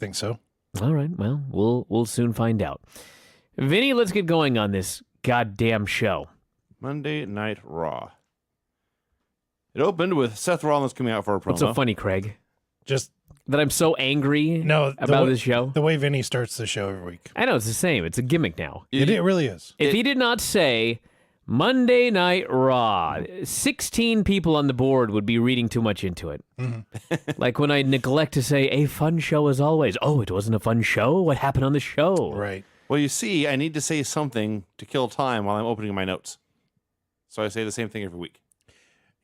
Think so. All right, well, we'll soon find out. Vinny, let's get going on this goddamn show. Monday Night Raw. It opened with Seth Rollins coming out for a promo. What's so funny, Craig? Just That I'm so angry about this show? The way Vinny starts the show every week. I know, it's the same. It's a gimmick now. It really is. If he did not say Monday Night Raw, 16 people on the board would be reading too much into it. Mm-hmm. Like when I neglect to say, a fun show as always. Oh, it wasn't a fun show? What happened on the show? Right. Well, you see, I need to say something to kill time while I'm opening my notes. So I say the same thing every week.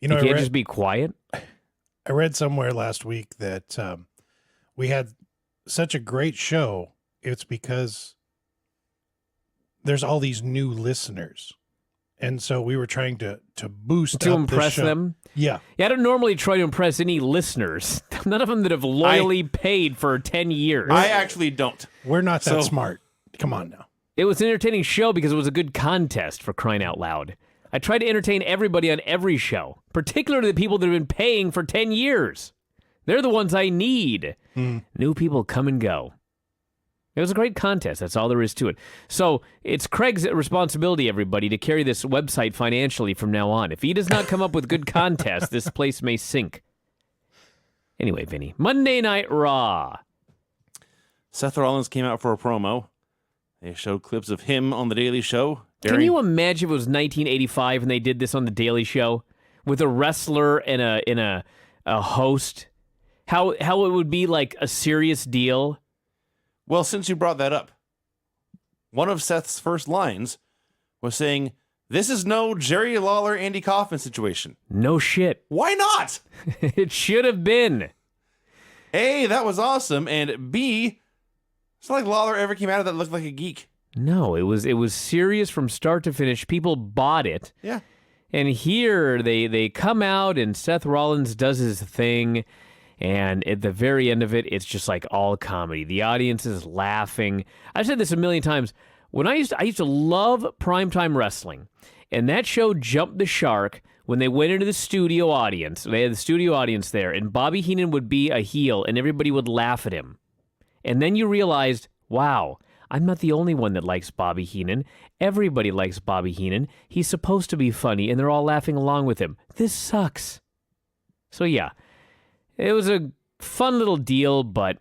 You can't just be quiet? I read somewhere last week that we had such a great show. It's because there's all these new listeners. And so we were trying to boost to up impress the show. them. Yeah. I don't normally try to impress any listeners. None of them that have loyally paid for 10 years. I actually don't. We're not that smart. Come on now. It was an entertaining show because it was a good contest, for crying out loud. I try to entertain everybody on every show, particularly the people that have been paying for 10 years. They're the ones I need. New people come and go. It was a great contest. That's all there is to it. So it's Craig's responsibility, everybody, to carry this website financially from now on. If he does not come up with good contests, this place may sink. Anyway, Vinny, Monday Night Raw. Seth Rollins came out for a promo. They showed clips of him on The Daily Show. Can you imagine if it was 1985 and they did this on The Daily Show with a wrestler and a host? How it would be like a serious deal? Well, since you brought that up, one of Seth's first lines was saying, "This is no Jerry Lawler, Andy Kaufman situation." No shit. Why not? It should have been. A, that was awesome, and B, it's not like Lawler ever came out of that looked like a geek. No, it was serious from start to finish. People bought it. Yeah. And here they come out and Seth Rollins does his thing, and at the very end of it, it's just like all comedy. The audience is laughing. I've said this a million times. When I used to love primetime wrestling, and that show jumped the shark when they went into the studio audience. They had the studio audience there, and Bobby Heenan would be a heel, and everybody would laugh at him. And then you realized, wow, I'm not the only one that likes Bobby Heenan. Everybody likes Bobby Heenan. He's supposed to be funny, and they're all laughing along with him. This sucks. So yeah, it was a fun little deal, but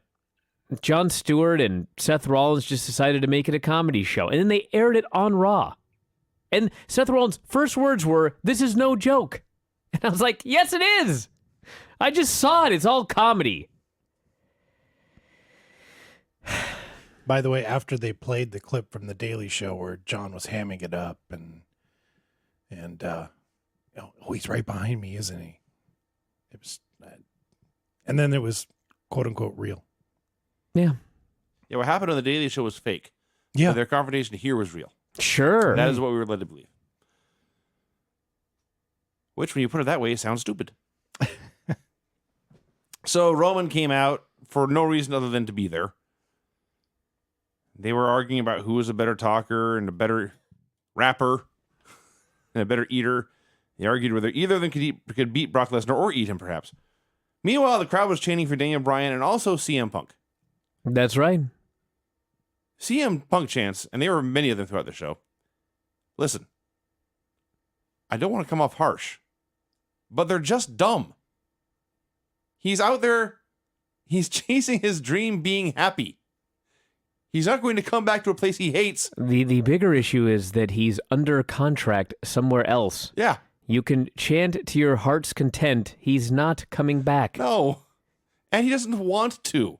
Jon Stewart and Seth Rollins just decided to make it a comedy show, and then they aired it on Raw. And Seth Rollins' first words were, "This is no joke." And I was like, yes, it is. I just saw it. It's all comedy. By the way, after they played the clip from The Daily Show where John was hamming it up and he's right behind me, isn't he? It was, and then it was quote unquote real. Yeah. Yeah, what happened on The Daily Show was fake. Yeah. But their confrontation here was real. Sure. That is what we were led to believe. Which, when you put it that way, sounds stupid. So Roman came out for no reason other than to be there. They were arguing about who was a better talker and a better rapper and a better eater. They argued whether either of them could beat Brock Lesnar or eat him, perhaps. Meanwhile, the crowd was chanting for Daniel Bryan and also CM Punk. That's right. CM Punk chants, and there were many of them throughout the show. Listen, I don't want to come off harsh, but they're just dumb. He's out there, he's chasing his dream being happy. He's not going to come back to a place he hates. The bigger issue is that he's under contract somewhere else. Yeah. You can chant to your heart's content. He's not coming back. No. And he doesn't want to.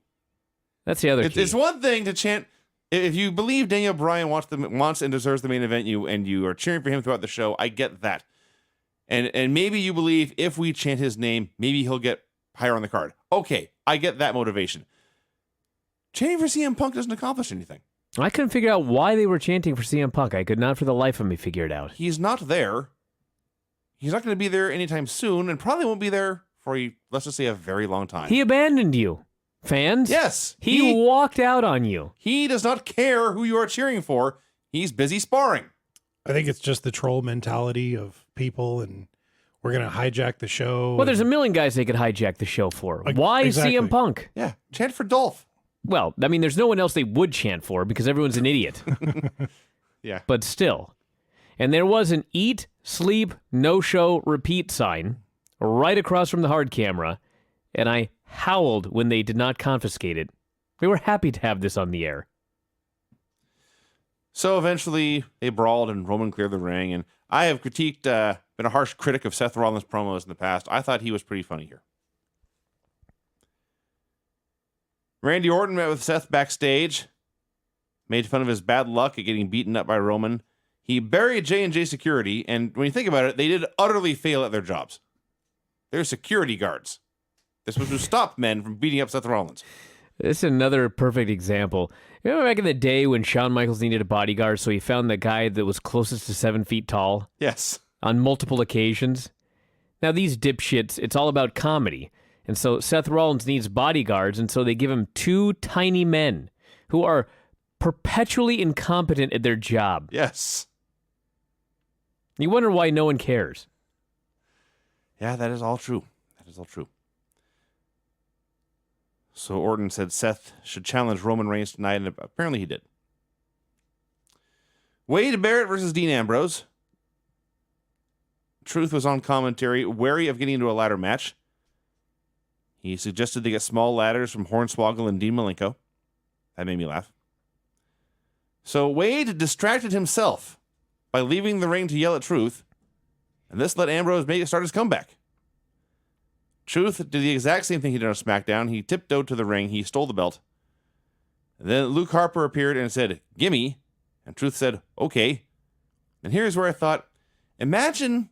That's the other key. It's one thing to chant. If you believe Daniel Bryan wants and deserves the main event, you are cheering for him throughout the show, I get that. And maybe you believe if we chant his name, maybe he'll get higher on the card. Okay, I get that motivation. Chanting for CM Punk doesn't accomplish anything. I couldn't figure out why they were chanting for CM Punk. I could not for the life of me figure it out. He's not there. He's not going to be there anytime soon, and probably won't be there for, let's just say, a very long time. He abandoned you, fans. Yes. He walked out on you. He does not care who you are cheering for. He's busy sparring. I think it's just the troll mentality of people, and we're going to hijack the show. Well, there's a million guys they could hijack the show for. Why Exactly. CM Punk? Yeah. Chant for Dolph. Well, I mean, there's no one else they would chant for because everyone's an idiot. Yeah. But still. And there was an eat, sleep, no-show, repeat sign right across from the hard camera, and I howled when they did not confiscate it. We were happy to have this on the air. So eventually they brawled and Roman cleared the ring. And I have critiqued, been a harsh critic of Seth Rollins promos in the past. I thought he was pretty funny here. Randy Orton met with Seth backstage, made fun of his bad luck at getting beaten up by Roman. He buried J&J Security, and when you think about it, they did utterly fail at their jobs. They're security guards. They're supposed to stop men from beating up Seth Rollins. This is another perfect example. You know, back in the day when Shawn Michaels needed a bodyguard, so he found the guy that was closest to 7 feet tall? Yes. On multiple occasions? Now, these dipshits, it's all about comedy. And so Seth Rollins needs bodyguards, and so they give him 2 tiny men who are perpetually incompetent at their job. Yes. You wonder why no one cares. Yeah, that is all true. That is all true. So Orton said Seth should challenge Roman Reigns tonight, and apparently he did. Wade Barrett versus Dean Ambrose. Truth was on commentary, wary of getting into a ladder match. He suggested they get small ladders from Hornswoggle and Dean Malenko. That made me laugh. So Wade distracted himself by leaving the ring to yell at Truth, and this let Ambrose start his comeback. Truth did the exact same thing he did on SmackDown. He tiptoed to the ring. He stole the belt. And then Luke Harper appeared and said, "Gimme." And Truth said, "Okay." And here's where I thought, imagine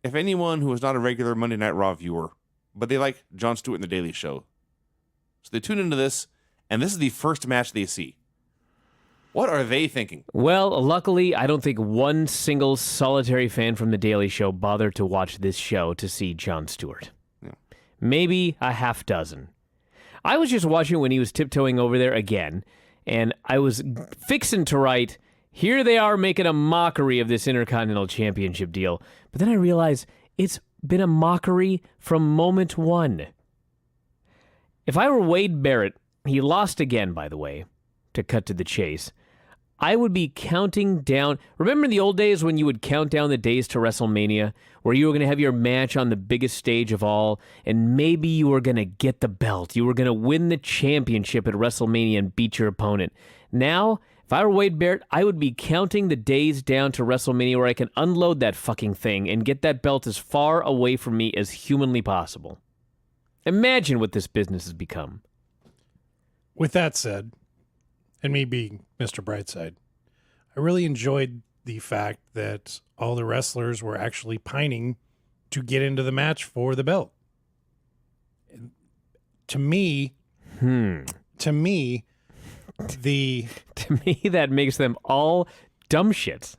if anyone who was not a regular Monday Night Raw viewer, but they like Jon Stewart and The Daily Show. So they tune into this, and this is the first match they see. What are they thinking? Well, luckily, I don't think one single solitary fan from The Daily Show bothered to watch this show to see Jon Stewart. Maybe a half dozen. I was just watching when he was tiptoeing over there again, and I was fixing to write, here they are making a mockery of this Intercontinental Championship deal. But then I realized it's been a mockery from moment one. If I were Wade Barrett, he lost again, by the way, to cut to the chase, I would be counting down. Remember in the old days when you would count down the days to WrestleMania, where you were going to have your match on the biggest stage of all, and maybe you were going to get the belt. You were going to win the championship at WrestleMania and beat your opponent. Now, if I were Wade Barrett, I would be counting the days down to WrestleMania where I can unload that fucking thing and get that belt as far away from me as humanly possible. Imagine what this business has become. With that said, and me being Mr. Brightside, I really enjoyed the fact that all the wrestlers were actually pining to get into the match for the belt. To me, the To me, that makes them all dumb shits.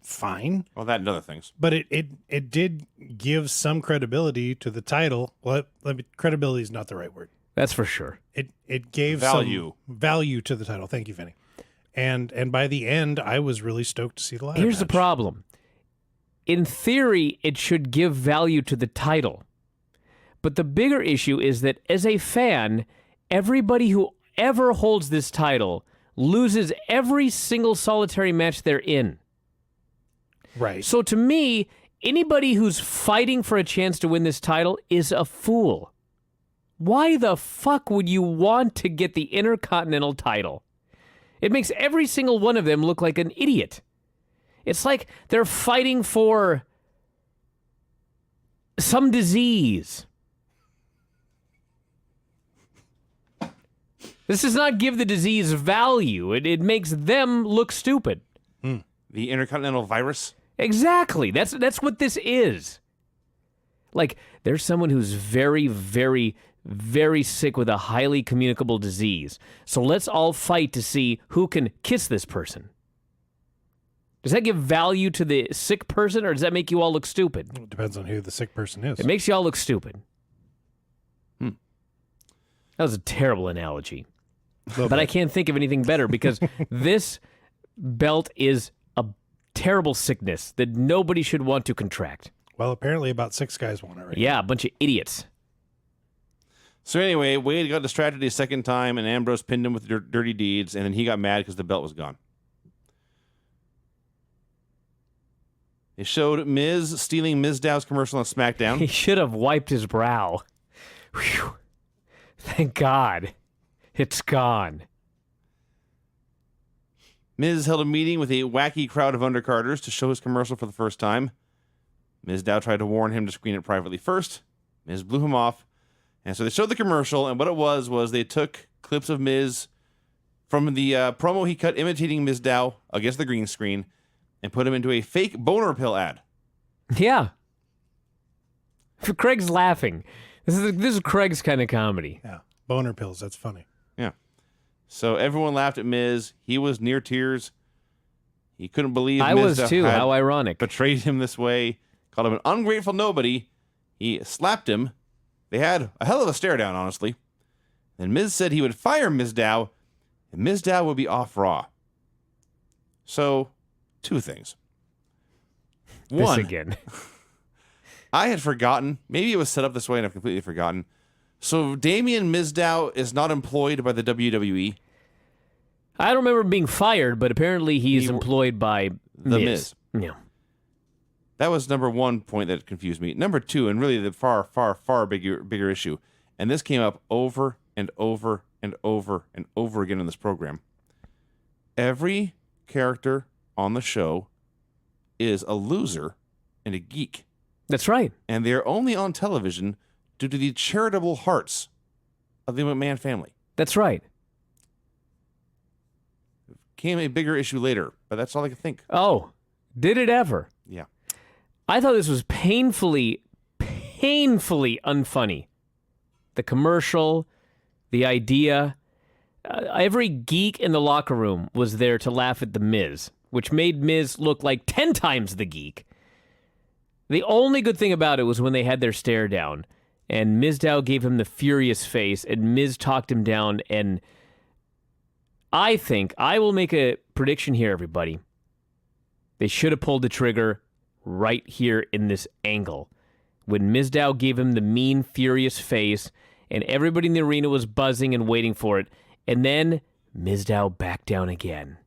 Fine. Well, that and other things. But it did give some credibility to the title. Well, credibility is not the right word. That's for sure. It gave Value. some value to the title. Thank you, Vinny. And by the end, I was really stoked to see the ladder Here's the match. problem. In theory, it should give value to the title. But the bigger issue is that as a fan, everybody who ever holds this title loses every single solitary match they're in. Right. So to me, anybody who's fighting for a chance to win this title is a fool. Why the fuck would you want to get the Intercontinental title? It makes every single one of them look like an idiot. It's like they're fighting for some disease. This does not give the disease value. It makes them look stupid. The Intercontinental virus? Exactly. That's what this is. Like, there's someone who's very, very, very sick with a highly communicable disease. So let's all fight to see who can kiss this person. Does that give value to the sick person, or does that make you all look stupid? It depends on who the sick person is. It makes you all look stupid. That was a terrible analogy. But I can't think of anything better because this belt is a terrible sickness that nobody should want to contract. Well, apparently about 6 guys want it right Yeah, a bunch of idiots. So anyway, Wade got distracted a second time, and Ambrose pinned him with dirty deeds, and then he got mad because the belt was gone. They showed Miz stealing Mizdow's commercial on SmackDown. He should have wiped his brow. Whew. Thank God. It's gone. Miz held a meeting with a wacky crowd of undercarders to show his commercial for the first time. Mizdow tried to warn him to screen it privately first. Miz blew him off. And so they showed the commercial, and what it was they took clips of Miz from the promo he cut imitating Mizdow against the green screen and put him into a fake boner pill ad. Yeah. Craig's laughing. This is Craig's kind of comedy. Yeah. Boner pills. That's funny. Yeah. So everyone laughed at Miz. He was near tears. He couldn't believe I Mizdow was too. had How ironic. betrayed him this way, called him an ungrateful nobody. He slapped him. They had a hell of a stare down, honestly. Then Miz said he would fire Mizdow, and Mizdow would be off Raw. So, two things. One, This again. I had forgotten. Maybe it was set up this way and I've completely forgotten. So, Damian Mizdow is not employed by the WWE. I don't remember him being fired, but apparently he's employed by The Miz. Yeah. That was number one point that confused me. Number two, and really the far, far, far bigger issue, and this came up over and over and over and over again in this program. Every character on the show is a loser and a geek. That's right. And they're only on television due to the charitable hearts of the McMahon family. That's right. Came a bigger issue later, but that's all I can think. Oh, did it ever? Yeah. I thought this was painfully unfunny. The commercial, the idea. Every geek in the locker room was there to laugh at The Miz, which made Miz look like 10 times the geek. The only good thing about it was when they had their stare down, and Mizdow gave him the furious face, and Miz talked him down, and I think, I will make a prediction here, everybody. They should have pulled the trigger right here in this angle. When Mizdow gave him the mean, furious face, and everybody in the arena was buzzing and waiting for it, and then Mizdow backed down again.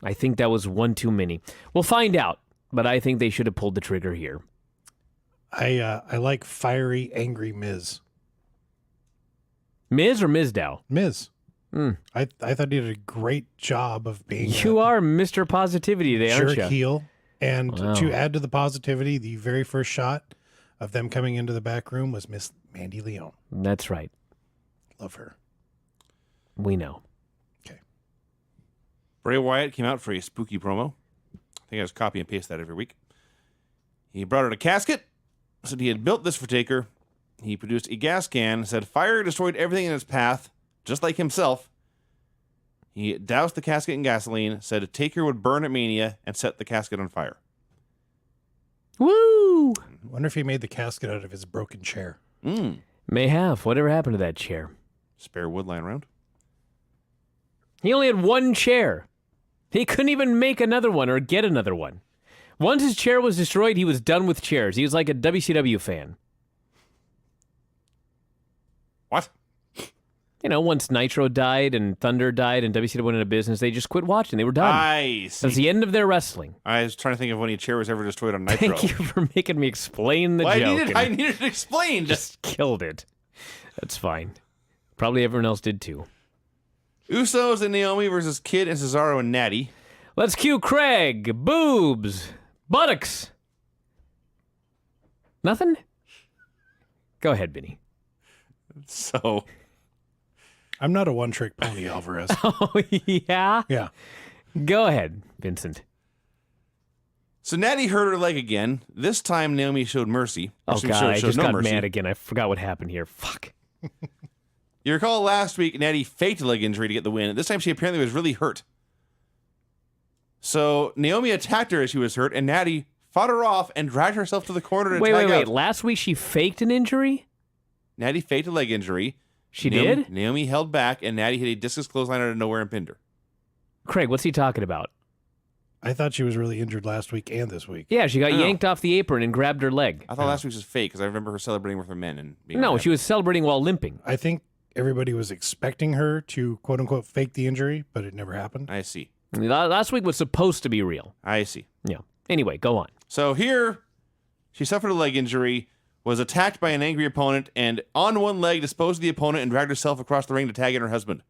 I think that was one too many. We'll find out, but I think they should have pulled the trigger here. I like fiery, angry Miz. Miz or Mizdow? Miz. I thought he did a great job of being You are Mr. Positivity today, aren't jerk you? heel. And Wow. to add to the positivity, the very first shot of them coming into the back room was Miss Mandy Leon. That's right. Love her. We know. Okay. Bray Wyatt came out for a spooky promo. I think I just copy and paste that every week. He brought out a casket, said he had built this for Taker. He produced a gas can, said fire destroyed everything in its path, just like himself. He doused the casket in gasoline, said Taker would burn at Mania, and set the casket on fire. Woo! I wonder if he made the casket out of his broken chair. May have. Whatever happened to that chair? Spare wood lying around. He only had one chair. He couldn't even make another one or get another one. Once his chair was destroyed, he was done with chairs. He was like a WCW fan. What? You know, once Nitro died and Thunder died and WCW went into business, they just quit watching. They were done. I That's see. the end of their wrestling. I was trying to think of when a chair was ever destroyed on Nitro. Thank you for making me explain the Well, joke. I needed it explained. Just killed it. That's fine. Probably everyone else did too. Usos and Naomi versus Kid and Cesaro and Natty. Let's cue Craig. Boobs. Buttocks. Nothing? Go ahead, Benny. So, I'm not a one-trick pony, Alvarez. Oh, yeah? Yeah. Go ahead, Vincent. so Natty hurt her leg again. This time Naomi showed mercy. Oh, She God, showed I just no got mercy. mad again. I forgot what happened here. Fuck. You recall last week, Natty faked a leg injury to get the win. This time she apparently was really hurt. So Naomi attacked her as she was hurt, and Natty fought her off and dragged herself to the corner to Wait. tag out. Last week she faked an injury? Natty faked a leg injury. She Naomi, did? Naomi held back, and Natty hit a discus clothesline out of nowhere and pinned her. Craig, what's he talking about? I thought she was really injured last week and this week. Yeah, she got No. yanked off the apron and grabbed her leg. I thought last week was fake because I remember her celebrating with her men and being No, unhappy. she was celebrating while limping. I think everybody was expecting her to quote unquote fake the injury, but it never happened. I see. Last week was supposed to be real. I see. Yeah. Anyway, go on. So here, she suffered a leg injury, was attacked by an angry opponent, and on one leg disposed of the opponent and dragged herself across the ring to tag in her husband.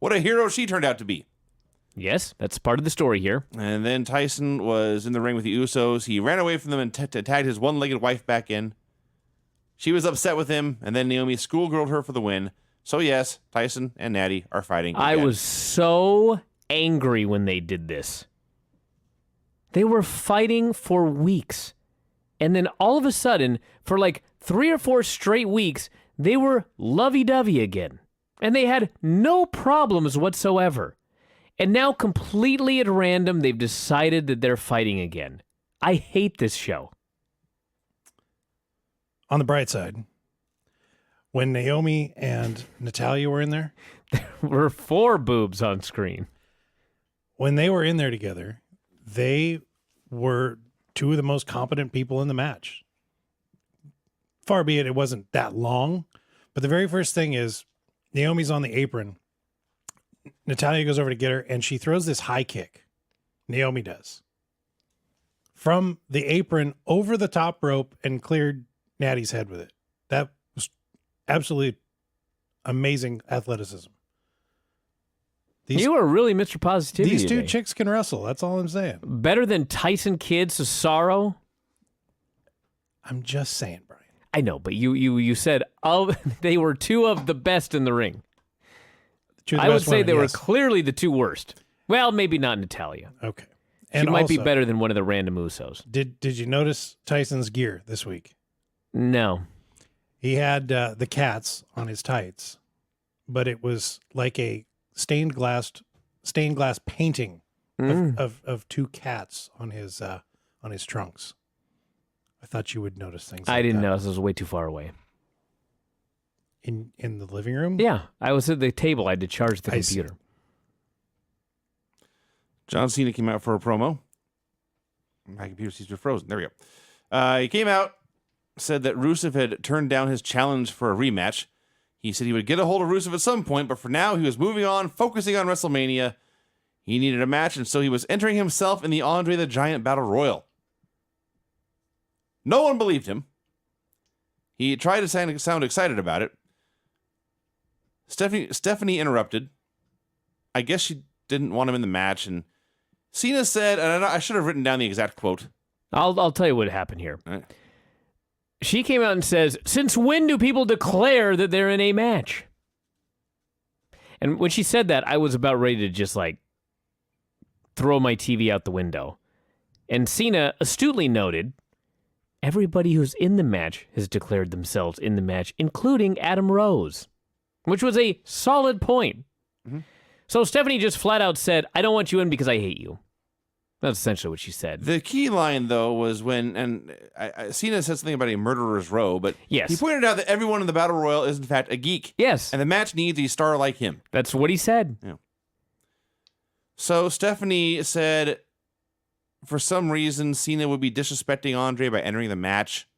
What a hero she turned out to be. Yes, that's part of the story here. And then Tyson was in the ring with the Usos. He ran away from them and tagged his one-legged wife back in. She was upset with him, and then Naomi schoolgirled her for the win. So yes, Tyson and Natty are fighting I again. was so angry when they did this. They were fighting for weeks. And then all of a sudden, for like 3 or 4 straight weeks, they were lovey-dovey again. And they had no problems whatsoever. And now, completely at random, they've decided that they're fighting again. I hate this show. On the bright side, when Naomi and Natalya were in there, There were 4 boobs on screen. when they were in there together, they were 2 of the most competent people in the match. Far be it, it wasn't that long, but the very first thing is Naomi's on the apron. Natalya goes over to get her, and she throws this high kick. Naomi does. From the apron over the top rope and cleared Natty's head with it. That was absolutely amazing athleticism. You are really Mr. Positivity These 2 today. chicks can wrestle. That's all I'm saying. Better than Tyson Kidd, Cesaro? I'm just saying, Brian. I know, but you said they were 2 of the best in the ring. Two of the I would best say women, they were yes. clearly the 2 worst. Well, maybe not Natalya. Okay. She And might be also, better than one of the random Usos. Did you notice Tyson's gear this week? No. He had the cats on his tights, but it was like a stained glass painting of 2 cats on his trunks. I thought you would notice things. I like didn't that. notice. I was way too far away. In the living room. Yeah, I was at the table. I had to charge the I see. computer. John Cena came out for a promo. My computer seems to be frozen. There we go. He came out, said that Rusev had turned down his challenge for a rematch. He said he would get a hold of Rusev at some point, but for now he was moving on, focusing on WrestleMania. He needed a match, and so he was entering himself in the Andre the Giant Battle Royal. No one believed him. He tried to sound excited about it. Stephanie interrupted. I guess she didn't want him in the match, and Cena said, and I should have written down the exact quote. I'll tell you what happened here. All right. She came out and says, "Since when do people declare that they're in a match?" And when she said that, I was about ready to just like throw my TV out the window. And Cena astutely noted, everybody who's in the match has declared themselves in the match, including Adam Rose, which was a solid point. Mm-hmm. So Stephanie just flat out said, "I don't want you in because I hate you." That's essentially what she said. The key line, though, was when, and Cena said something about a murderer's row, but Yes. he pointed out that everyone in the Battle Royal is, in fact, a geek. Yes, And the match needs a star like him. that's what he said. So Stephanie said, for some reason, Cena would be disrespecting Andre by entering the match.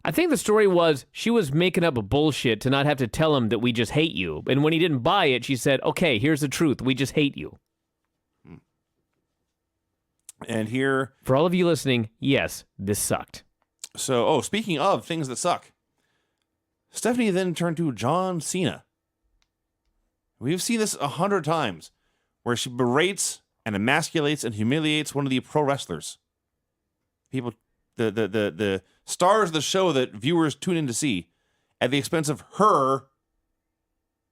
I think the story was she was making up a bullshit to not have to tell him that we just hate you. And when he didn't buy it, she said, "Okay, here's the truth. We just hate you." And here, For all of you listening, yes, this sucked. so, speaking of things that suck, Stephanie then turned to John Cena. We've seen this 100 times, where she berates and emasculates and humiliates one of the pro wrestlers. People, the stars of the show that viewers tune in to see, at the expense of her,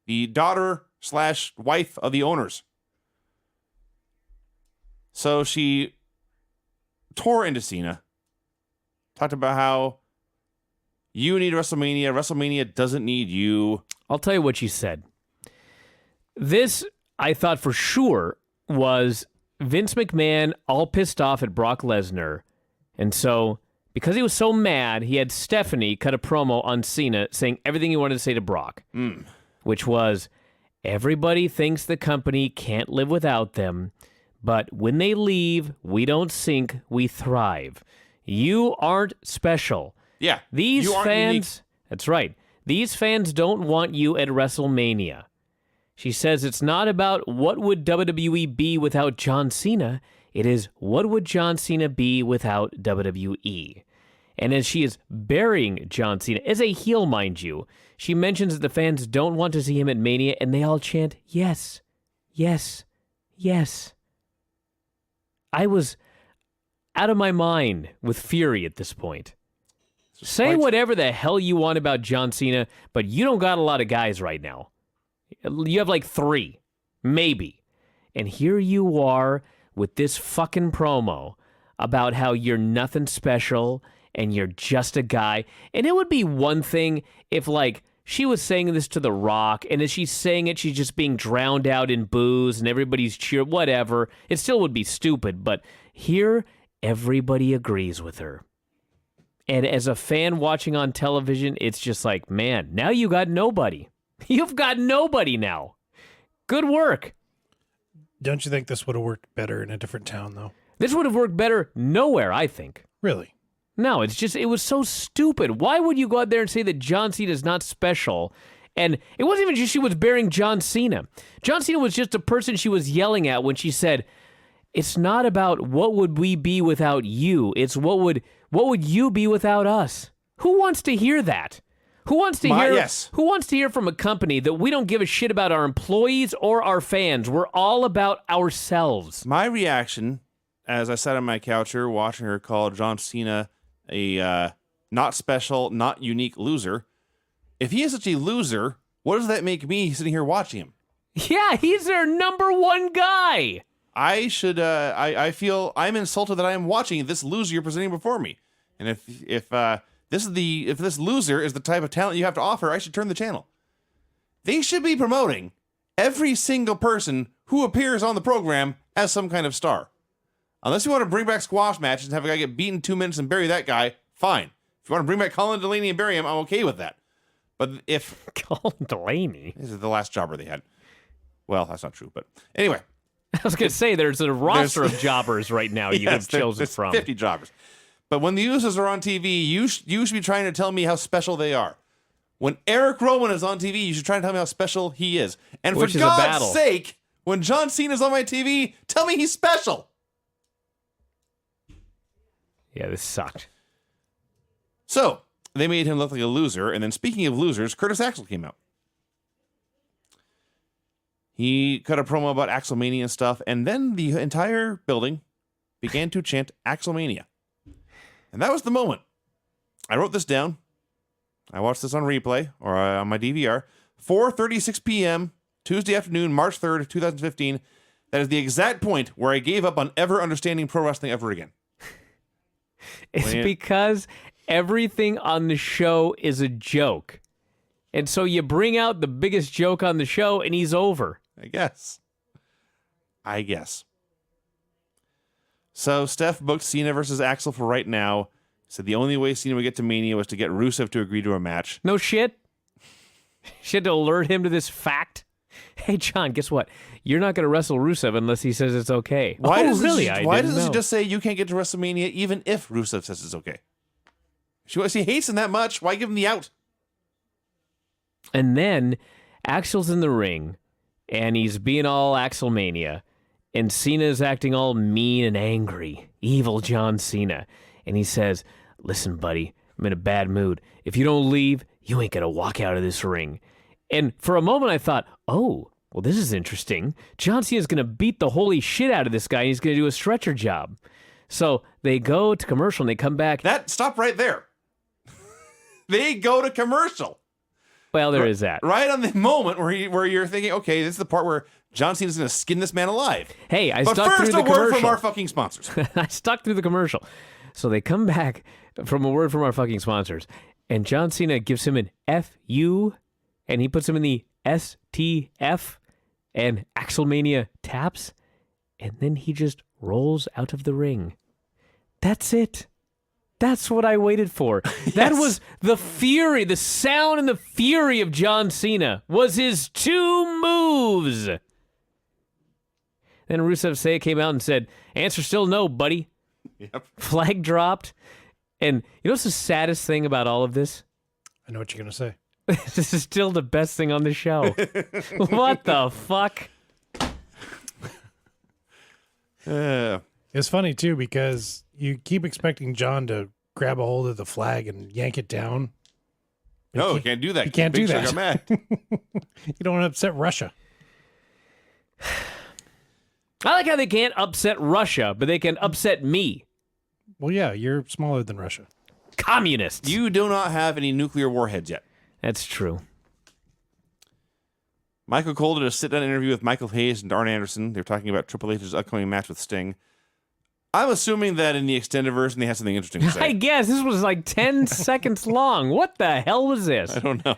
the daughter/wife of the owners. So she tore into Cena, talked about how you need WrestleMania. WrestleMania doesn't need you. I'll tell you what she said. This, I thought for sure, was Vince McMahon all pissed off at Brock Lesnar. And so, because he was so mad, he had Stephanie cut a promo on Cena saying everything he wanted to say to Brock, which was, everybody thinks the company can't live without them, But when they leave, we don't sink, we thrive. You aren't special. Yeah. These you aren't fans, unique. that's right. These fans don't want you at WrestleMania. She says it's not about what would WWE be without John Cena. It is what would John Cena be without WWE. And as she is burying John Cena, as a heel, mind you, she mentions that the fans don't want to see him at Mania, and they all chant, yes, yes, yes. I was out of my mind with fury at this point. Say whatever the hell you want about John Cena, but you don't got a lot of guys right now. You have like 3, maybe. And here you are with this fucking promo about how you're nothing special and you're just a guy. And it would be one thing if, like, she was saying this to The Rock, and as she's saying it, she's just being drowned out in boos and everybody's cheer, whatever. It still would be stupid, but here, everybody agrees with her. And as a fan watching on television, it's just like, man, now you got nobody. You've got nobody now. Good work. Don't you think this would have worked better in a different town, though? This would have worked better nowhere, I think. Really? No, it's just, it was so stupid. Why would you go out there and say that John Cena is not special? And it wasn't even just she was burying John Cena. John Cena was just a person she was yelling at when she said, it's not about what would we be without you. It's what would you be without us? Who wants to hear that? Who wants to Who wants to hear from a company that we don't give a shit about our employees or our fans? We're all about ourselves. My reaction, as I sat on my couch here watching her call John Cena a not special, not unique loser. If he is such a loser, what does that make me sitting here watching him? Yeah, he's their number one guy. I should. I feel I'm insulted that I am watching this loser you're presenting before me. And if this loser is the type of talent you have to offer, I should turn the channel. They should be promoting every single person who appears on the program as some kind of star. Unless you want to bring back squash matches and have a guy get beaten 2 minutes and bury that guy, fine. If you want to bring back Colin Delaney and bury him, I'm okay with that. But if Colin Delaney, this is the last jobber they had. Well, that's not true, but anyway. I was going to say, there's a roster of jobbers right now you have chosen from. 50 jobbers. But when the Usos are on TV, you should be trying to tell me how special they are. When Eric Rowan is on TV, you should try to tell me how special he is. And for God's sake, when John Cena's on my TV, tell me he's special. Yeah, this sucked. So, they made him look like a loser. And then speaking of losers, Curtis Axel came out. He cut a promo about Axelmania and stuff, and then the entire building began to chant Axelmania. And that was the moment. I wrote this down. I watched this on replay, or on my DVR. 4:36 p.m., Tuesday afternoon, March 3rd, 2015. That is the exact point where I gave up on ever understanding pro wrestling ever again. It's because everything on the show is a joke. And so you bring out the biggest joke on the show, and he's over. I guess. So Steph booked Cena versus Axel for right now. Said the only way Cena would get to Mania was to get Rusev to agree to a match. No shit. She had to alert him to this fact. Hey, John, guess what? You're not going to wrestle Rusev unless he says it's okay. Why doesn't she just say you can't get to WrestleMania even if Rusev says it's okay? She hates him that much. Why give him the out? And then Axel's in the ring, and he's being all Axelmania, and Cena's acting all mean and angry, evil John Cena. And he says, listen, buddy, I'm in a bad mood. If you don't leave, you ain't going to walk out of this ring. And for a moment I thought, oh, well, this is interesting. John Cena's going to beat the holy shit out of this guy, and he's going to do a stretcher job. So they go to commercial, and they come back. Stop right there. They go to commercial. Well, there is that. Right on the moment where you're thinking, okay, this is the part where John Cena's going to skin this man alive. Hey, but stuck through the commercial. But first, a word from our fucking sponsors. I stuck through the commercial. So they come back from a word from our fucking sponsors, and John Cena gives him an F-U, and he puts him in the S-T-F, and Axelmania taps, and then he just rolls out of the ring. That's it. That's what I waited for. Yes. That was the fury, the sound and the fury of John Cena was his two moves. Then Rusev Say came out and said, answer still no, buddy. Yep. Flag dropped. And you know what's the saddest thing about all of this? I know what you're going to say. This is still the best thing on the show. What the fuck? It's funny, too, because you keep expecting John to grab a hold of the flag and yank it down. No, you can't do that. You can't do Big Show that. got mad. You don't want to upset Russia. I like how they can't upset Russia, but they can upset me. Well, yeah, you're smaller than Russia. Communists. You do not have any nuclear warheads yet. That's true. Michael Cole did a sit-down interview with Michael Hayes and Arn Anderson. They were talking about Triple H's upcoming match with Sting. I'm assuming that in the extended version, they had something interesting to say. I guess this was like 10 seconds long. What the hell was this? I don't know.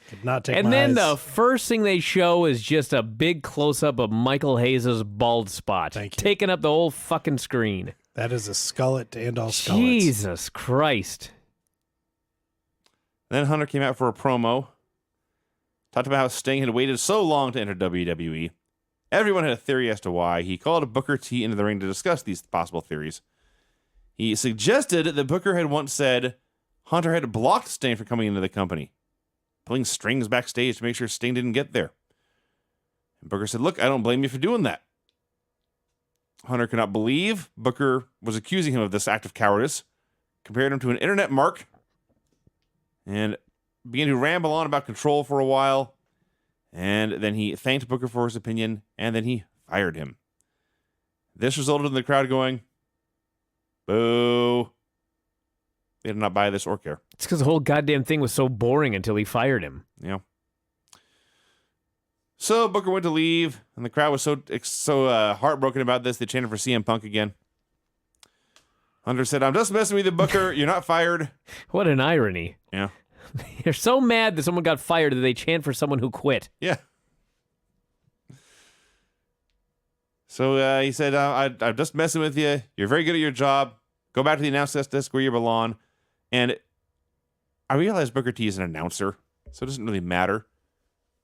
Could not take And my then eyes. the first thing they show is just a big close-up of Michael Hayes' bald spot. Thank you. Taking up the whole fucking screen. That is a skullet to end all skullets. Jesus Christ. Then Hunter came out for a promo. Talked about how Sting had waited so long to enter WWE. Everyone had a theory as to why. He called Booker T into the ring to discuss these possible theories. He suggested that Booker had once said Hunter had blocked Sting from coming into the company, pulling strings backstage to make sure Sting didn't get there. And Booker said, look, I don't blame you for doing that. Hunter could not believe Booker was accusing him of this act of cowardice, compared him to an internet mark, and began to ramble on about control for a while. And then he thanked Booker for his opinion, and then he fired him. This resulted in the crowd going, boo. They did not buy this or care. It's because the whole goddamn thing was so boring until he fired him. Yeah. So Booker went to leave, and the crowd was so heartbroken about this, they chanted for CM Punk again. Hunter said, I'm just messing with you, Booker. You're not fired. What an irony. Yeah. They're so mad that someone got fired that they chant for someone who quit. Yeah. So he said, I'm just messing with you. You're very good at your job. Go back to the announce desk where you belong. And I realize Booker T is an announcer, so it doesn't really matter.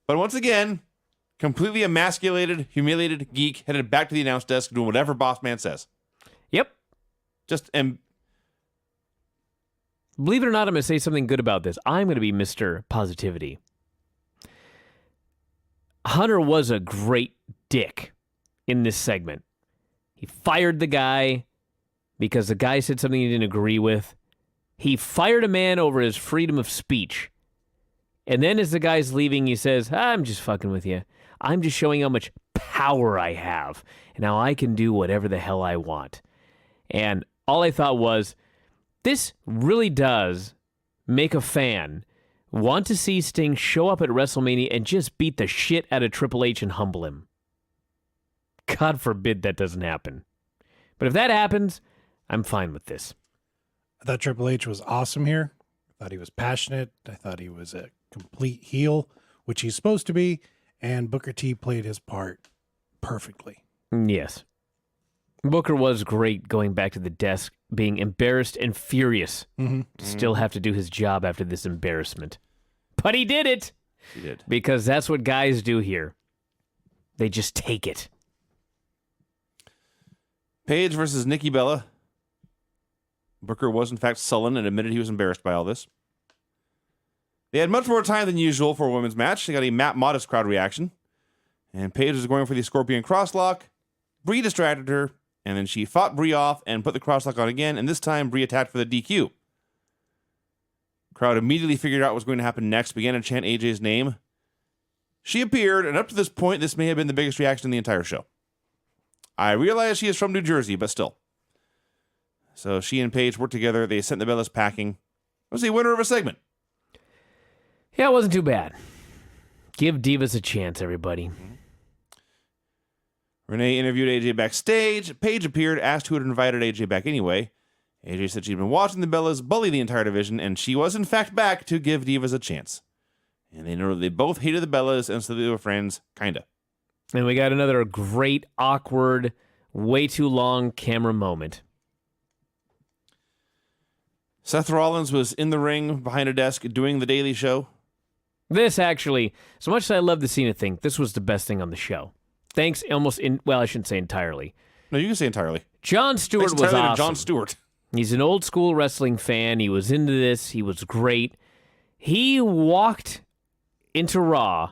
But once again, completely emasculated, humiliated geek headed back to the announce desk doing whatever boss man says. Yep. And Believe it or not, I'm going to say something good about this. I'm going to be Mr. Positivity. Hunter was a great dick in this segment. He fired the guy because the guy said something he didn't agree with. He fired a man over his freedom of speech. And then as the guy's leaving, he says, I'm just fucking with you. I'm just showing how much power I have and how I can do whatever the hell I want. And all I thought was, this really does make a fan want to see Sting show up at WrestleMania and just beat the shit out of Triple H and humble him. God forbid that doesn't happen. But if that happens, I'm fine with this. I thought Triple H was awesome here. I thought he was passionate. I thought he was a complete heel, which he's supposed to be. And Booker T played his part perfectly. Yes. Booker was great going back to the desk, being embarrassed and furious to still have to do his job after this embarrassment. But he did it. he did. Because that's what guys do here. They just take it. Paige versus Nikki Bella. Booker was, in fact, sullen and admitted he was embarrassed by all this. They had much more time than usual for a women's match. They got a Matt Modest crowd reaction. And Paige was going for the Scorpion crosslock. Brie distracted her, and then she fought Brie off and put the crosslock on again, and this time Brie attacked for the DQ. Crowd immediately figured out what was going to happen next, began to chant AJ's name. She appeared, and up to this point, this may have been the biggest reaction in the entire show. I realize she is from New Jersey, but still. So she and Paige worked together. They sent the Bellas packing. It was the winner of a segment. Yeah, it wasn't too bad. Give divas a chance, everybody. Renee interviewed AJ backstage. Paige appeared, asked who had invited AJ back anyway. AJ said she'd been watching the Bellas bully the entire division, and she was in fact back to give divas a chance. And they know they both hated the Bellas, and so they were friends, kinda. And we got another great, awkward, way too long camera moment. Seth Rollins was in the ring behind a desk doing the Daily Show. This actually, so much as I love the Cena thing, this was the best thing on the show. thanks I shouldn't say entirely. No, you can say entirely. Jon Stewart Thanks was entirely to awesome. Jon Stewart. He's an old school wrestling fan. He was into this. He was great. He walked into Raw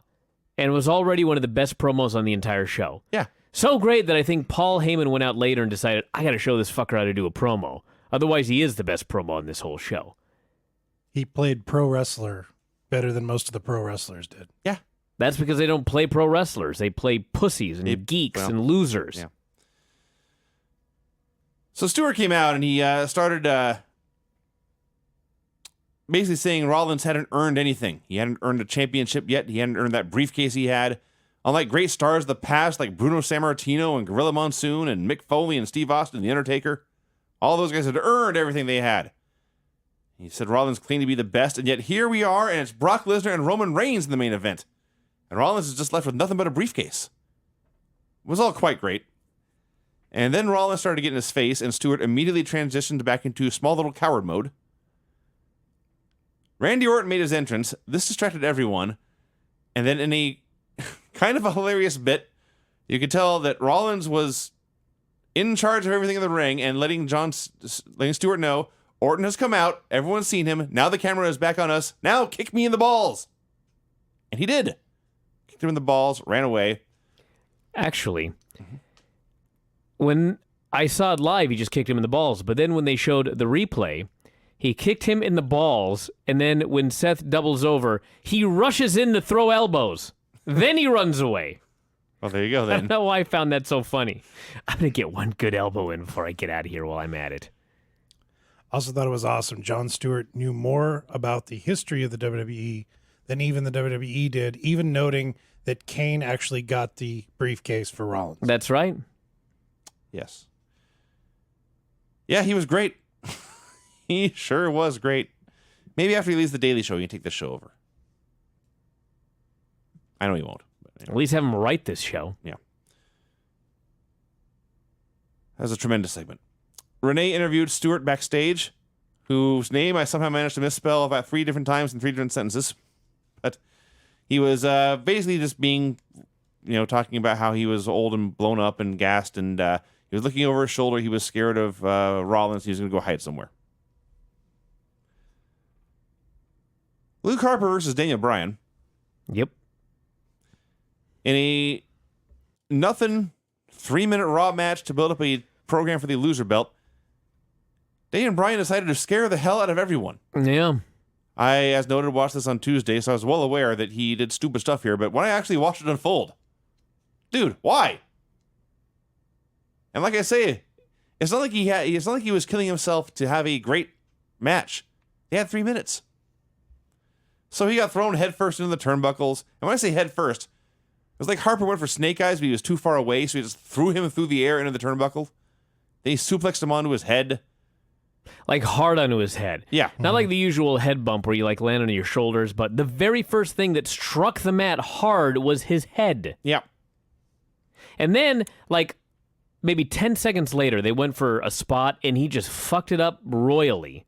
and was already one of the best promos on the entire show. Yeah. So great that I think Paul Heyman went out later and decided, I got to show this fucker how to do a promo. Otherwise, he is the best promo on this whole show. He played pro wrestler better than most of the pro wrestlers did. Yeah. That's because they don't play pro wrestlers. They play pussies and geeks and losers. Yeah. So Stewart came out and he started basically saying Rollins hadn't earned anything. He hadn't earned a championship yet. He hadn't earned that briefcase he had. Unlike great stars of the past like Bruno Sammartino and Gorilla Monsoon and Mick Foley and Steve Austin and The Undertaker, all those guys had earned everything they had. He said Rollins claimed to be the best, and yet here we are, and it's Brock Lesnar and Roman Reigns in the main event. And Rollins is just left with nothing but a briefcase. It was all quite great. And then Rollins started to get in his face, and Stewart immediately transitioned back into small little coward mode. Randy Orton made his entrance. This distracted everyone. And then in a kind of a hilarious bit, you could tell that Rollins was in charge of everything in the ring and letting Stewart know, Orton has come out. Everyone's seen him. Now the camera is back on us. Now kick me in the balls. And he did. Kicked him in the balls, ran away. Actually, when I saw it live, he just kicked him in the balls. But then when they showed the replay, he kicked him in the balls. And then when Seth doubles over, he rushes in to throw elbows. Then he runs away. Well, there you go I then. don't know why I found that so funny. I'm going to get one good elbow in before I get out of here while I'm at it. Also thought it was awesome. Jon Stewart knew more about the history of the WWE than even the WWE did, even noting that Kane actually got the briefcase for Rollins. That's right. Yes. Yeah, he was great. He sure was great. Maybe after he leaves the Daily Show, you can take this show over. I know he won't. But anyway. At least have him write this show. Yeah. That was a tremendous segment. Renee interviewed Stewart backstage, whose name I somehow managed to misspell about 3 different times in 3 different sentences. But he was basically just being, talking about how he was old and blown up and gassed, and he was looking over his shoulder. He was scared of Rollins. He was going to go hide somewhere. Luke Harper versus Daniel Bryan. Yep. In a nothing 3-minute Raw match to build up a program for the loser belt, Daniel Bryan decided to scare the hell out of everyone. Yeah. I, as noted, watched this on Tuesday, so I was well aware that he did stupid stuff here, but when I actually watched it unfold, dude, why? And like I say, it's not like he was killing himself to have a great match. He had 3 minutes. So he got thrown headfirst into the turnbuckles. And when I say headfirst, it was like Harper went for snake eyes, but he was too far away, so he just threw him through the air into the turnbuckle. Then he suplexed him onto his head. Like hard onto his head. Yeah. Not like the usual head bump where you like land on your shoulders, but the very first thing that struck the mat hard was his head. Yeah. And then, like, maybe 10 seconds later, they went for a spot and he just fucked it up royally,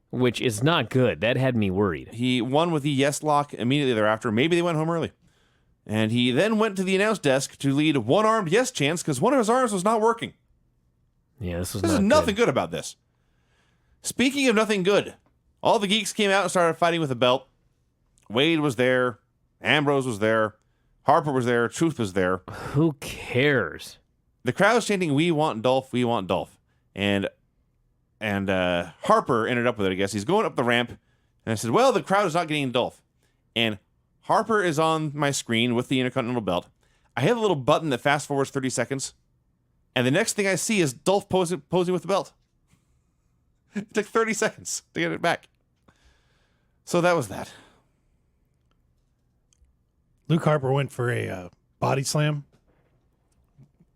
which is not good. That had me worried. He won with the yes lock immediately thereafter. Maybe they went home early. And he then went to the announce desk to lead one-armed yes chants because one of his arms was not working. Yeah, this was There's not nothing good about this. Speaking of nothing good, all the geeks came out and started fighting with a belt. Wade was there. Ambrose was there. Harper was there. Truth was there. Who cares? The crowd was chanting, "We want Dolph, we want Dolph." And Harper ended up with it, I guess. He's going up the ramp. And I said, well, the crowd is not getting Dolph. And Harper is on my screen with the Intercontinental belt. I have a little button that fast forwards 30 seconds. And the next thing I see is Dolph posing with the belt. It took 30 seconds to get it back. So that was that. Luke Harper went for a body slam,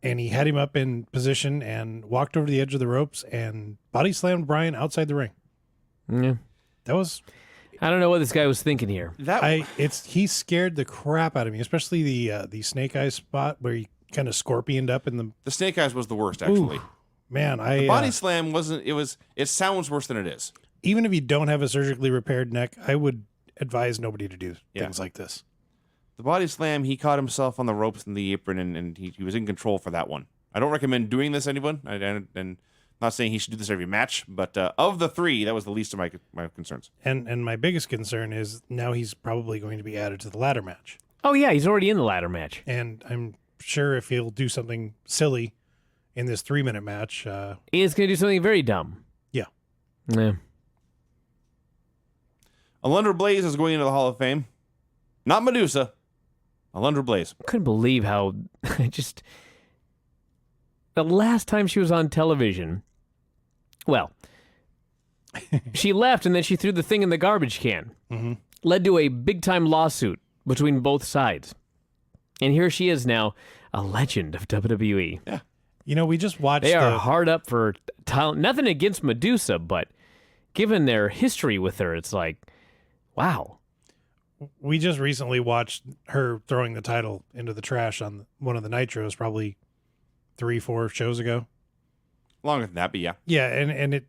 and he had him up in position and walked over the edge of the ropes and body slammed Bryan outside the ring. Yeah. That was... I don't know what this guy was thinking here. He scared the crap out of me, especially the snake eyes spot where he kind of scorpioned up in the snake eyes was the worst, actually. Ooh, man, the body slam wasn't. It sounds worse than it is. Even if you don't have a surgically repaired neck, I would advise nobody to do things like this. The body slam, he caught himself on the ropes in the apron, and he was in control for that one. I don't recommend doing this to anyone. And I'm not saying he should do this every match, but of the three, that was the least of my concerns. And my biggest concern is now he's probably going to be added to the ladder match. Oh, yeah, he's already in the ladder match. And I'm sure if he'll do something silly in this 3-minute match... he is going to do something very dumb. Yeah. Yeah. Alundra Blaze is going into the Hall of Fame. Not Medusa. Alundra Blaze. I couldn't believe how just... The last time she was on television, well, she left and then she threw the thing in the garbage can. Mm-hmm. Led to a big-time lawsuit between both sides. And here she is now, a legend of WWE. Yeah. You know, we just watched... They are hard up for talent. Nothing against Medusa, but given their history with her, it's like, wow. We just recently watched her throwing the title into the trash on one of the Nitros, probably 3-4 shows ago. Longer than that, but yeah. Yeah, and it,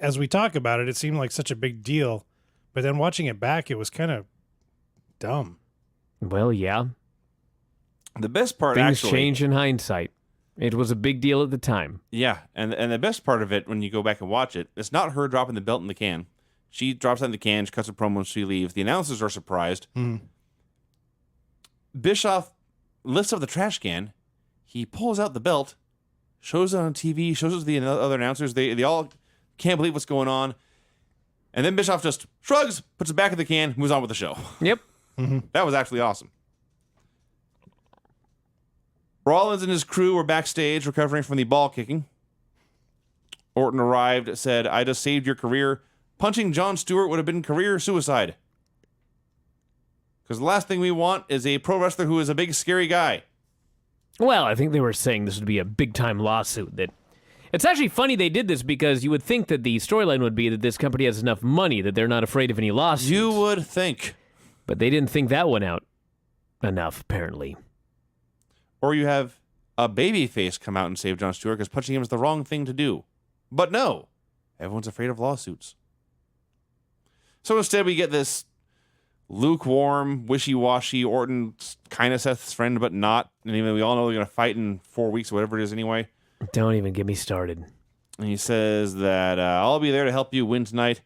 as we talk about it, it seemed like such a big deal, but then watching it back, it was kind of dumb. Well, yeah. The best part, Things actually... change in hindsight. It was a big deal at the time. Yeah, and the best part of it, when you go back and watch it, it's not her dropping the belt in the can. She drops it in the can, she cuts a promo, and she leaves. The announcers are surprised. Mm. Bischoff lifts up the trash can. He pulls out the belt, shows it on TV, shows it to the other announcers. They all can't believe what's going on. And then Bischoff just shrugs, puts it back in the can, moves on with the show. Yep. Mm-hmm. That was actually awesome. Rollins and his crew were backstage recovering from the ball kicking. Orton arrived, said, "I just saved your career. Punching Jon Stewart would have been career suicide. Because the last thing we want is a pro wrestler who is a big, scary guy." Well, I think they were saying this would be a big-time lawsuit. That it's actually funny they did this because you would think that the storyline would be that this company has enough money that they're not afraid of any lawsuits. You would think. But they didn't think that one out enough, apparently. Or you have a babyface come out and save Jon Stewart because punching him is the wrong thing to do. But no, everyone's afraid of lawsuits. So instead we get this lukewarm, wishy-washy Orton, kind of Seth's friend, but not. And even we all know they're going to fight in 4 weeks or whatever it is anyway. Don't even get me started. And he says that I'll be there to help you win tonight.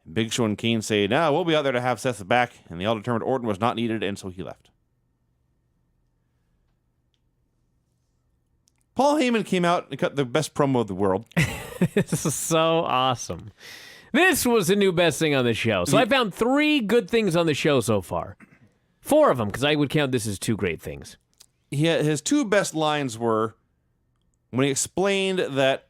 And Big Show and Kane say, "No, we'll be out there to have Seth back." And they all determined Orton was not needed, and so he left. Paul Heyman came out and cut the best promo of the world. This is so awesome. This was the new best thing on the show. So I found 3 good things on the show so far. 4 of them, because I would count this as 2 great things. His 2 best lines were when he explained that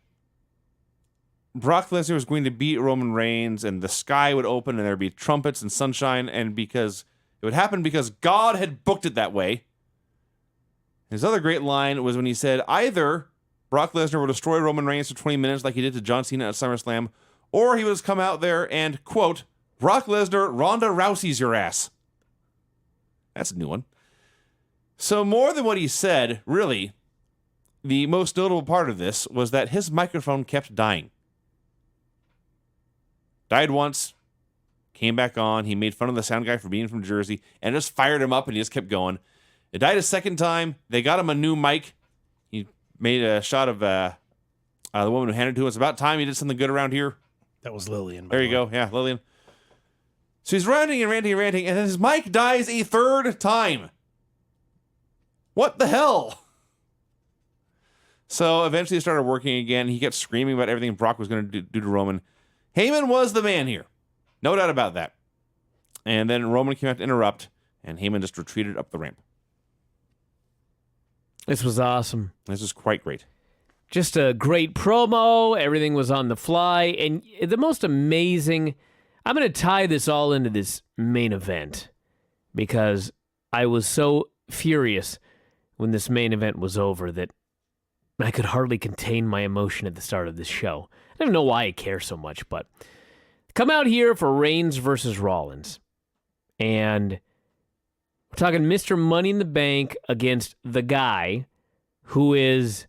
Brock Lesnar was going to beat Roman Reigns and the sky would open and there'd be trumpets and sunshine, and because it would happen because God had booked it that way. His other great line was when he said either Brock Lesnar will destroy Roman Reigns for 20 minutes like he did to John Cena at SummerSlam, or he would come out there and, quote, "Brock Lesnar, Ronda Rousey's your ass." That's a new one. So more than what he said, really, the most notable part of this was that his microphone kept dying. Died once, came back on, he made fun of the sound guy for being from Jersey, and just fired him up, and he just kept going. It died a second time. They got him a new mic. He made a shot of the woman who handed it to him. It's about time he did something good around here. That was Lillian. There you go. Yeah, Lillian. So he's ranting and ranting and ranting, and then his mic dies a 3rd time. What the hell? So eventually it started working again. He kept screaming about everything Brock was going to do to Roman. Heyman was the man here. No doubt about that. And then Roman came out to interrupt, and Heyman just retreated up the ramp. This was awesome. This is quite great. Just a great promo. Everything was on the fly. And the most amazing... I'm going to tie this all into this main event because I was so furious when this main event was over that I could hardly contain my emotion at the start of this show. I don't know why I care so much, but come out here for Reigns versus Rollins. And we're talking Mr. Money in the Bank against the guy who is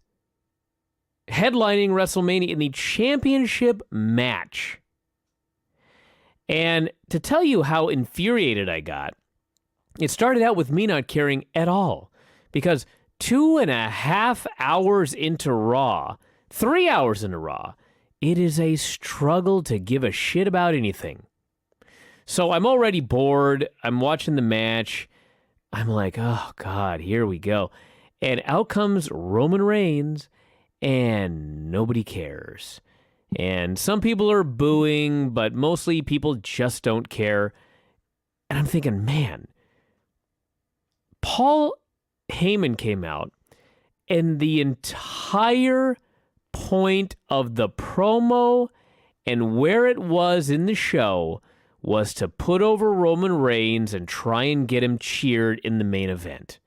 headlining WrestleMania in the championship match. And to tell you how infuriated I got, It started out with me not caring at all because 2.5 hours into Raw, 3 hours into Raw, it is a struggle to give a shit about anything. So I'm already bored. I'm watching the match. I'm like, oh, God, here we go. And out comes Roman Reigns, and nobody cares. And some people are booing, but mostly people just don't care. And I'm thinking, man, Paul Heyman came out, and the entire point of the promo and where it was in the show was to put over Roman Reigns and try and get him cheered in the main event.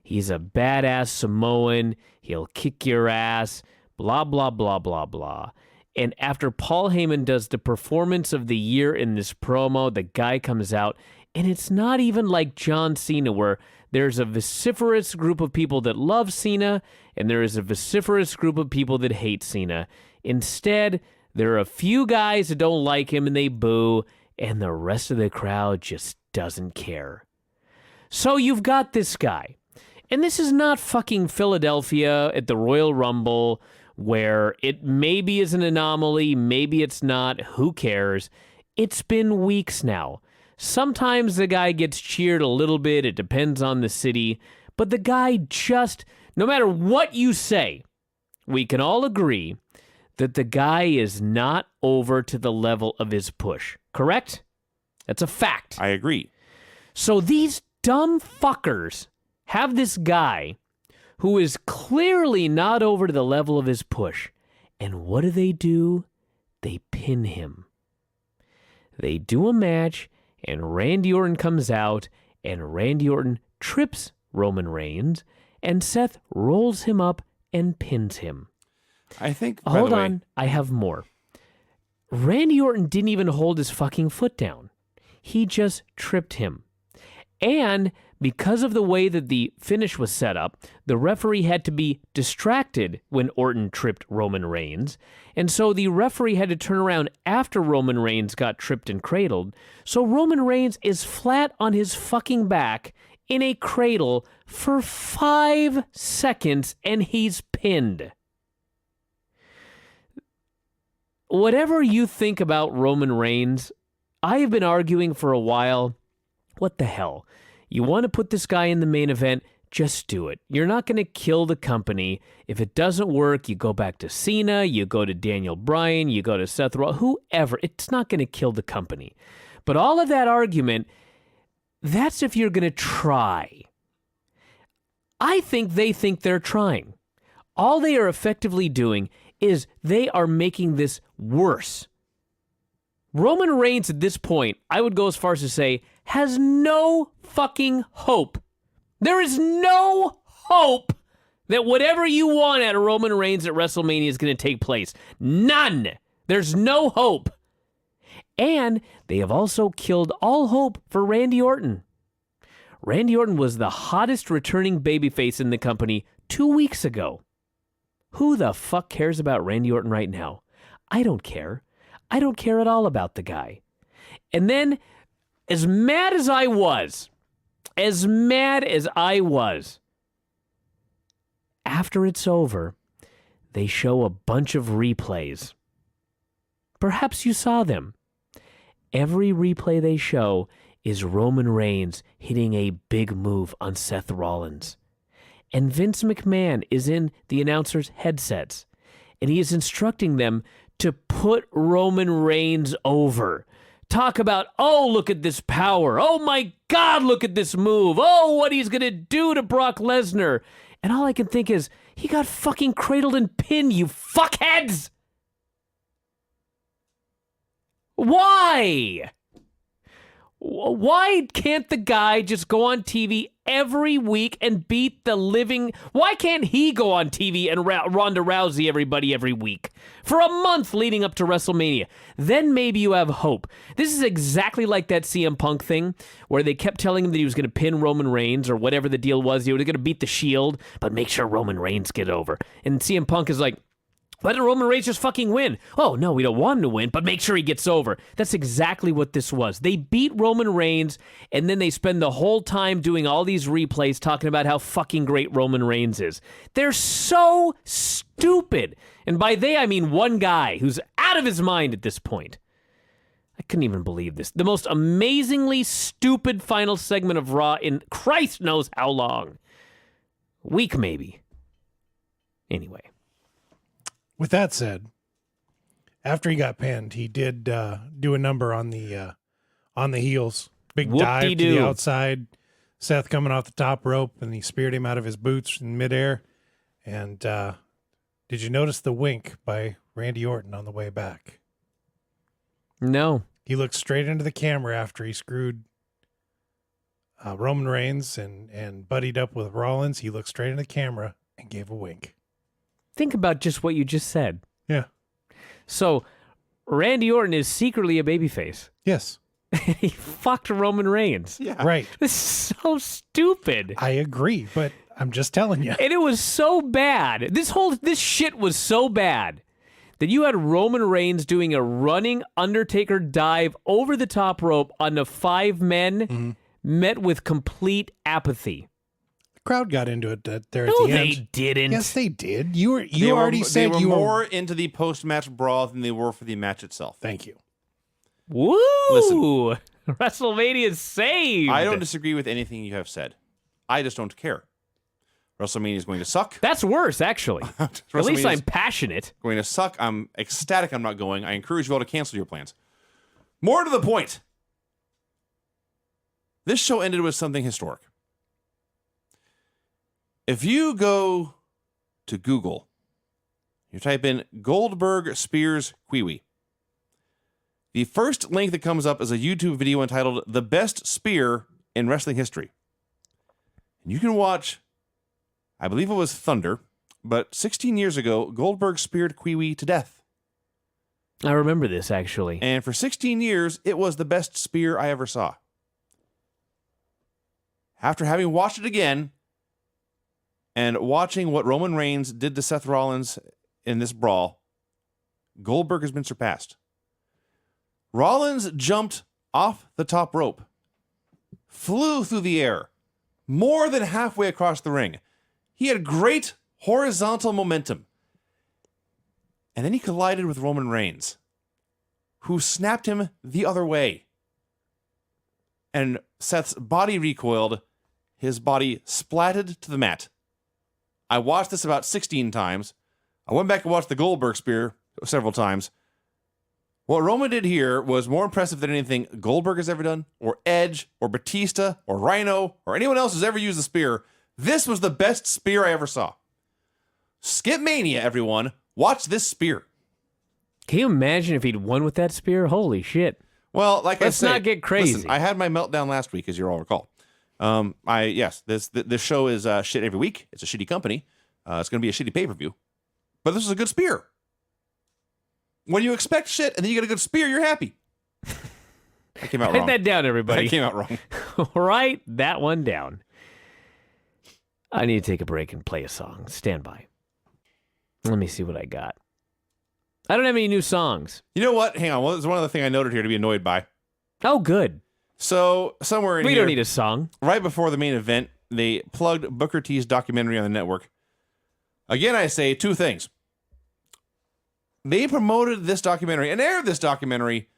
He's a badass Samoan. He'll kick your ass, blah, blah, blah, blah, blah. And after Paul Heyman does the performance of the year in this promo, the guy comes out, and it's not even like John Cena, where there's a vociferous group of people that love Cena, and there is a vociferous group of people that hate Cena. Instead, there are a few guys that don't like him and they boo, and the rest of the crowd just doesn't care. So you've got this guy. And this is not fucking Philadelphia at the Royal Rumble, where it maybe is an anomaly, maybe it's not, who cares? It's been weeks now. Sometimes the guy gets cheered a little bit, it depends on the city, but the guy just, no matter what you say, we can all agree that the guy is not over to the level of his push, correct? That's a fact. I agree. So these dumb fuckers have this guy who is clearly not over to the level of his push. And what do? They pin him. They do a match, and Randy Orton comes out, and Randy Orton trips Roman Reigns, and Seth rolls him up and pins him. I think, Hold on, I have more. Randy Orton didn't even hold his fucking foot down. He just tripped him. And because of the way that the finish was set up, the referee had to be distracted when Orton tripped Roman Reigns. And so the referee had to turn around after Roman Reigns got tripped and cradled. So Roman Reigns is flat on his fucking back in a cradle for 5 seconds, and he's pinned. Whatever you think about Roman Reigns, I have been arguing for a while, what the hell? You want to put this guy in the main event, just do it. You're not going to kill the company. If it doesn't work, you go back to Cena, you go to Daniel Bryan, you go to Seth Rollins, whoever. It's not going to kill the company. But all of that argument, that's if you're going to try. I think they think they're trying. All they are effectively doing is they are making this worse. Roman Reigns at this point, I would go as far as to say, has no fucking hope. There is no hope that whatever you want out of Roman Reigns at WrestleMania is going to take place. None. There's no hope. And they have also killed all hope for Randy Orton. Randy Orton was the hottest returning babyface in the company 2 weeks ago. Who the fuck cares about Randy Orton right now? I don't care. I don't care at all about the guy. And then, as mad as I was, after it's over, they show a bunch of replays. Perhaps you saw them. Every replay they show is Roman Reigns hitting a big move on Seth Rollins. And Vince McMahon is in the announcers' headsets, and he is instructing them to put Roman Reigns over. Talk about, oh, look at this power. Oh, my God, look at this move. Oh, what he's going to do to Brock Lesnar. And all I can think is, he got fucking cradled and pinned, you fuckheads. Why? Why can't the guy just go on TV every week and beat the living... Why can't he go on TV and Ronda Rousey everybody every week for a month leading up to WrestleMania? Then maybe you have hope. This is exactly like that CM Punk thing where they kept telling him that he was going to pin Roman Reigns or whatever the deal was. He was going to beat the Shield, but make sure Roman Reigns get over. And CM Punk is like, Why did Roman Reigns just fucking win? Oh, no, we don't want him to win, but make sure he gets over. That's exactly what this was. They beat Roman Reigns, and then they spend the whole time doing all these replays talking about how fucking great Roman Reigns is. They're so stupid. And by they, I mean one guy who's out of his mind at this point. I couldn't even believe this. The most amazingly stupid final segment of Raw in Christ knows how long. Week, maybe. Anyway. With that said, after he got pinned, he did do a number on the heels. Big dive to the outside. Seth coming off the top rope, and he speared him out of his boots in midair. And did you notice the wink by Randy Orton on the way back? No. He looked straight into the camera after he screwed Roman Reigns and buddied up with Rollins. He looked straight into the camera and gave a wink. Think about just what you just said. Yeah. So, Randy Orton is secretly a babyface. Yes. He fucked Roman Reigns. Yeah. Right. This is so stupid. I agree, but I'm just telling you. And it was so bad. This shit was so bad that you had Roman Reigns doing a running Undertaker dive over the top rope on the 5 men, met with complete apathy. Crowd got into it there at the No, end. they didn't. Yes, they did. You already said they you were were more into the post-match brawl than they were for the match itself. Thank you. Woo! Listen. WrestleMania saved. I don't disagree with anything you have said. I just don't care. WrestleMania is going to suck. That's worse, actually. At least I'm passionate. Going to suck. I'm ecstatic I'm not going. I encourage you all to cancel your plans. More to the point. This show ended with something historic. If you go to Google, you type in Goldberg Spears Kiwi. The first link that comes up is a YouTube video entitled The Best Spear in Wrestling History. And you can watch, I believe it was Thunder, but 16 years ago, Goldberg speared Kiwi to death. I remember this, actually. And for 16 years, it was the best spear I ever saw. After having watched it again, and watching what Roman Reigns did to Seth Rollins in this brawl, Goldberg has been surpassed. Rollins jumped off the top rope, flew through the air, more than halfway across the ring. He had great horizontal momentum. And then he collided with Roman Reigns, who snapped him the other way. And Seth's body recoiled, his body splatted to the mat. I watched this about 16 times. I went back and watched the Goldberg spear several times. What Roman did here was more impressive than anything Goldberg has ever done, or Edge, or Batista, or Rhino, or anyone else who's ever used a spear. This was the best spear I ever saw. Skip Mania, everyone. Watch this spear. Can you imagine if he'd won with that spear? Holy shit. Well, like Let's I said, not get crazy. Listen, I had my meltdown last week, as you all recall. This show is shit every week. It's a shitty company. It's going to be a shitty pay-per-view. But this is a good spear. When you expect shit and then you get a good spear, you're happy. I came out wrong. Write that down, everybody. I came out wrong. Write that one down. I need to take a break and play a song. Stand by. Let me see what I got. I don't have any new songs. You know what? Hang on. Well, there's one other thing I noted here to be annoyed by. Oh, good. So, somewhere in We here, don't need a song. right before the main event, they plugged Booker T's documentary on the network. Again, I say two things. They promoted this documentary and aired this documentary